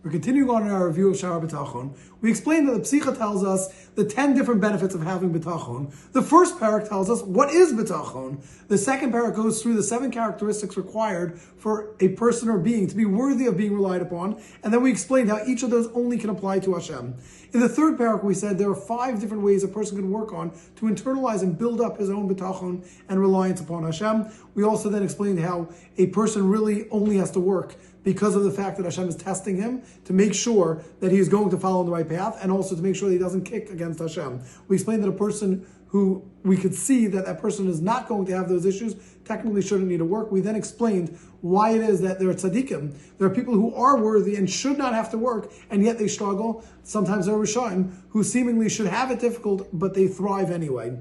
We're continuing on in our review of Shiur Bitachon. We explained that the Psicha tells us the 10 different benefits of having Bitachon. The first parak tells us what is Bitachon. The second parak goes through the 7 characteristics required for a person or being to be worthy of being relied upon. And then we explained how each of those only can apply to Hashem. In the third parak, we said there are 5 different ways a person can work on to internalize and build up his own Bitachon and reliance upon Hashem. We also then explained how a person really only has to work because of the fact that Hashem is testing him to make sure that he is going to follow the right path, and also to make sure that he doesn't kick against Hashem. We explained that a person who we could see that person is not going to have those issues technically shouldn't need to work. We then explained why it is that there are tzaddikim. There are people who are worthy and should not have to work, and yet they struggle. Sometimes there are Rishaim who seemingly should have it difficult, but they thrive anyway.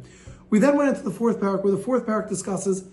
We then went into the fourth parak, where the fourth parak discusses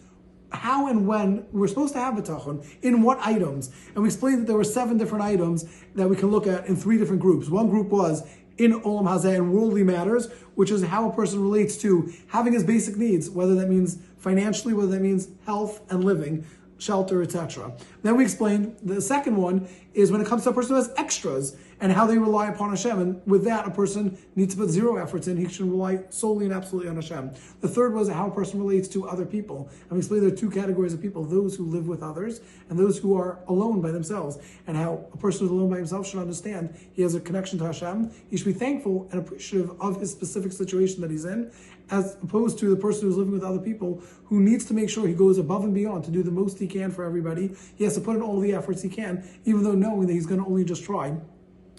how and when we're supposed to have bitachon, in what items. And we explained that there were 7 different items that we can look at in 3 different groups. One group was in Olam Haba and worldly matters, which is how a person relates to having his basic needs, whether that means financially, whether that means health and living, shelter, etc. Then we explained the second one is when it comes to a person who has extras and how they rely upon Hashem. And with that, a person needs to put 0 efforts in. He should rely solely and absolutely on Hashem. The third was how a person relates to other people. And we explained there are 2 categories of people, those who live with others and those who are alone by themselves. And how a person who's alone by himself should understand he has a connection to Hashem. He should be thankful and appreciative of his specific situation that he's in, as opposed to the person who's living with other people who needs to make sure he goes above and beyond to do the most he can for everybody. He has to put in all the efforts he can, even though knowing that he's going to only just try.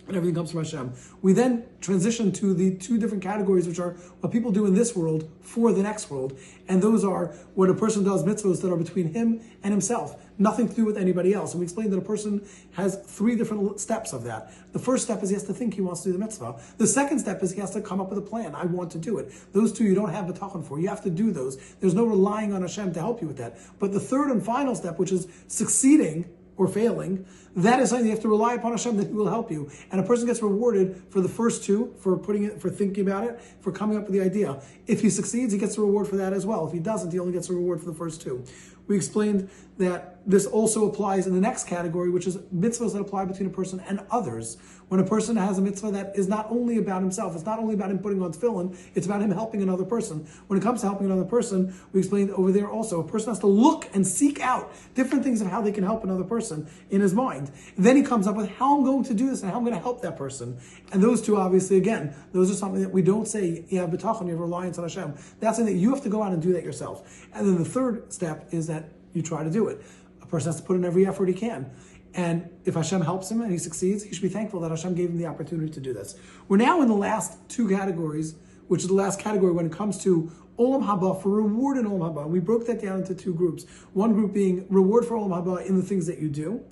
And everything comes from Hashem. We then transition to the 2 different categories, which are what people do in this world for the next world. And those are when a person does mitzvahs that are between him and himself, nothing to do with anybody else. And we explained that a person has 3 different steps of that. The first step is he has to think he wants to do the mitzvah. The second step is he has to come up with a plan. I want to do it. Those 2 you don't have bitachon for. You have to do those. There's no relying on Hashem to help you with that. But the third and final step, which is succeeding or failing, that is something you have to rely upon Hashem that He will help you. And a person gets rewarded for the first 2, for thinking about it, for coming up with the idea. If he succeeds, he gets a reward for that as well. If he doesn't, he only gets a reward for the first 2. We explained that this also applies in the next category, which is mitzvahs that apply between a person and others. When a person has a mitzvah that is not only about himself, it's not only about him putting on tefillin, it's about him helping another person. When it comes to helping another person, we explained over there also, a person has to look and seek out different things of how they can help another person in his mind. Then he comes up with how I'm going to do this and how I'm going to help that person. And those 2, obviously, again, those are something that we don't say, you have bitachon, you have reliance on Hashem. That's something that you have to go out and do that yourself. And then the third step is that you try to do it. A person has to put in every effort he can. And if Hashem helps him and he succeeds, he should be thankful that Hashem gave him the opportunity to do this. We're now in the last 2 categories, which is the last category when it comes to Olam Haba, for reward in Olam Haba. We broke that down into 2 groups. One group being reward for Olam Haba in the things that you do,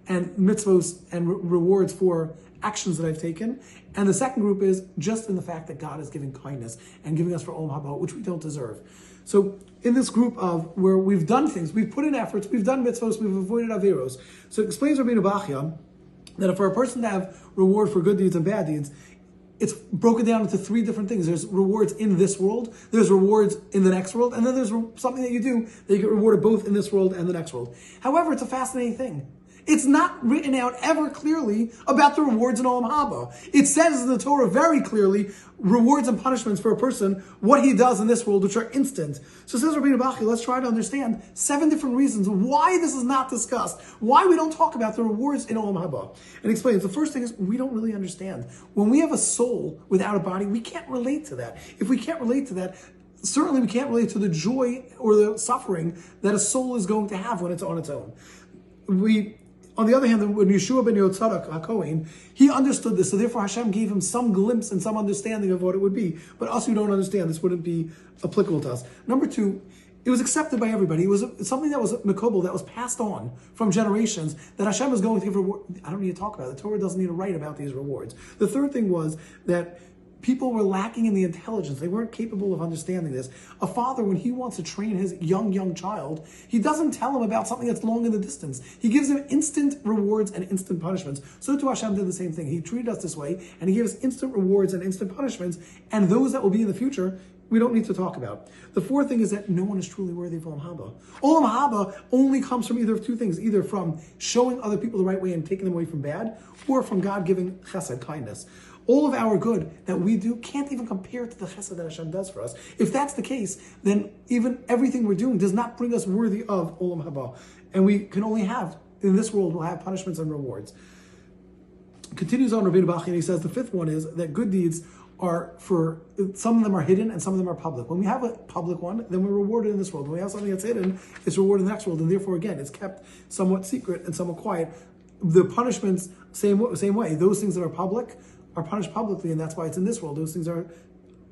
and mitzvos and rewards for actions that I've taken. And the second group is just in the fact that God is giving kindness and giving us for Olam Haba, which we don't deserve. So in this group of where we've done things, we've put in efforts, we've done mitzvos, we've avoided averos. So it explains Rabbeinu Bachya that for a person to have reward for good deeds and bad deeds, it's broken down into 3 different things. There's rewards in this world, there's rewards in the next world, and then there's something that you do that you get rewarded both in this world and the next world. However, it's a fascinating thing. It's not written out ever clearly about the rewards in Olam Haba. It says in the Torah very clearly, rewards and punishments for a person, what he does in this world, which are instant. So says Rabbeinu Bachya, let's try to understand 7 different reasons why this is not discussed, why we don't talk about the rewards in Olam Haba. And he explains, the first thing is we don't really understand. When we have a soul without a body, we can't relate to that. If we can't relate to that, certainly we can't relate to the joy or the suffering that a soul is going to have when it's on its own. On the other hand, when Yeshua ben Yotzadak HaKohen, he understood this, so therefore Hashem gave him some glimpse and some understanding of what it would be. But us who don't understand, this wouldn't be applicable to us. Number 2, it was accepted by everybody. It was something that was mikobel, that was passed on from generations, that Hashem is going to give reward. I don't need to talk about it. The Torah doesn't need to write about these rewards. The third thing was that people were lacking in the intelligence. They weren't capable of understanding this. A father, when he wants to train his young child, he doesn't tell him about something that's long in the distance. He gives him instant rewards and instant punishments. So too Hashem did the same thing. He treated us this way, and he gave us instant rewards and instant punishments, and those that will be in the future, we don't need to talk about. The fourth thing is that no one is truly worthy of Olam Haba. Olam Haba only comes from either of two things, either from showing other people the right way and taking them away from bad, or from God giving chesed, kindness. All of our good that we do can't even compare to the chesed that Hashem does for us. If that's the case, then even everything we're doing does not bring us worthy of Olam Haba. And we can only have, in this world, we'll have punishments and rewards. Continues on Rabbeinu Bachya, and he says the fifth one is that good deeds are for, some of them are hidden and some of them are public. When we have a public one, then we're rewarded in this world. When we have something that's hidden, it's rewarded in the next world, and therefore, again, it's kept somewhat secret and somewhat quiet. The punishments, same way. Those things that are public are punished publicly, and that's why it's in this world. Those things are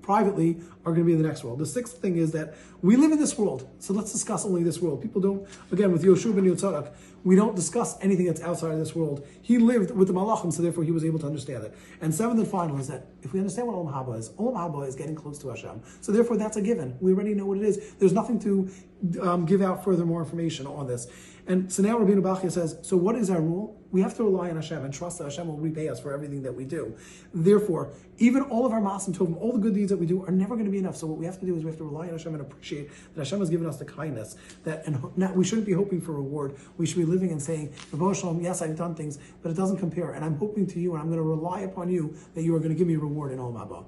privately are going to be in the next world. The sixth thing is that we live in this world, so let's discuss only this world. People don't, again, with Yoshu ben Yotzadak, we don't discuss anything that's outside of this world. He lived with the Malachim, so therefore he was able to understand it. And seventh and final is that if we understand what Olam Haba is getting close to Hashem. So therefore that's a given. We already know what it is. There's nothing to give out further more information on this. And so now Rabbeinu Bachya says, so what is our rule? We have to rely on Hashem and trust that Hashem will repay us for everything that we do. Therefore, even all of our Maasim Tovim, all the good deeds that we do are never going to be enough. So what we have to do is we have to rely on Hashem and appreciate that Hashem has given us the kindness. We shouldn't be hoping for reward. We should be living and saying, yes, I've done things, but it doesn't compare. And I'm hoping to you, and I'm going to rely upon you that you are going to give me a reward in Olam Haba.